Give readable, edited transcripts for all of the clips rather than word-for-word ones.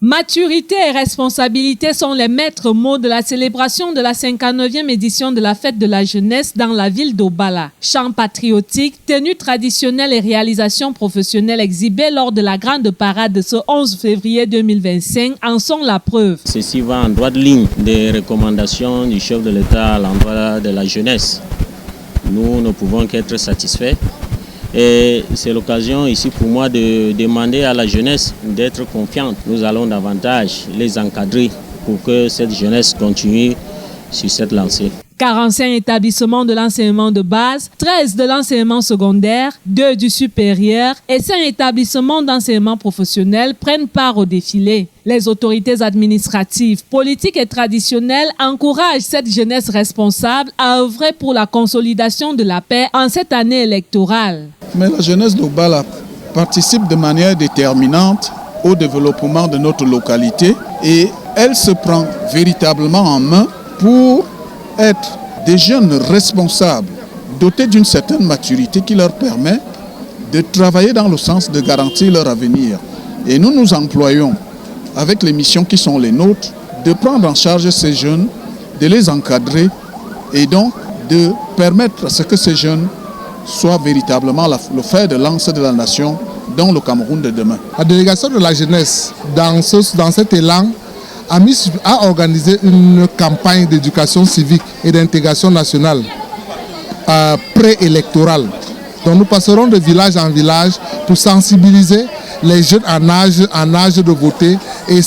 Maturité et responsabilité sont les maîtres mots de la célébration de la 59e édition de la Fête de la Jeunesse dans la ville d'Obala. Chants patriotiques, tenues traditionnelles et réalisations professionnelles exhibées lors de la grande parade de ce 11 février 2025 en sont la preuve. Ceci va en droite ligne des recommandations du chef de l'État à l'endroit de la jeunesse. Nous ne pouvons qu'être satisfaits. Et c'est l'occasion ici pour moi de demander à la jeunesse d'être confiante. Nous allons davantage les encadrer pour que cette jeunesse continue sur cette lancée. 45 établissements de l'enseignement de base, 13 de l'enseignement secondaire, 2 du supérieur et 5 établissements d'enseignement professionnel prennent part au défilé. Les autorités administratives, politiques et traditionnelles encouragent cette jeunesse responsable à œuvrer pour la consolidation de la paix en cette année électorale. Mais la jeunesse d'Obala participe de manière déterminante au développement de notre localité et elle se prend véritablement en main pour être des jeunes responsables, dotés d'une certaine maturité qui leur permet de travailler dans le sens de garantir leur avenir. Et nous nous employons, avec les missions qui sont les nôtres, de prendre en charge ces jeunes, de les encadrer et donc de permettre à ce que ces jeunes soient véritablement le fer de lance de la nation dans le Cameroun de demain. La délégation de la jeunesse, dans cet élan, a organisé une campagne d'éducation civique et d'intégration nationale préélectorale. Donc nous passerons de village en village pour sensibiliser les jeunes en âge de voter et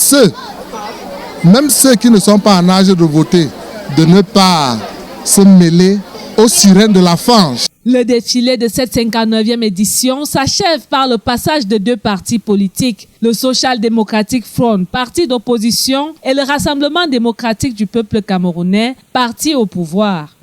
même ceux qui ne sont pas en âge de voter, de ne pas se mêler aux sirènes de la fange. Le défilé de cette 59e édition s'achève par le passage de 2 partis politiques, le Social Democratic Front, parti d'opposition, et le Rassemblement démocratique du peuple camerounais, parti au pouvoir.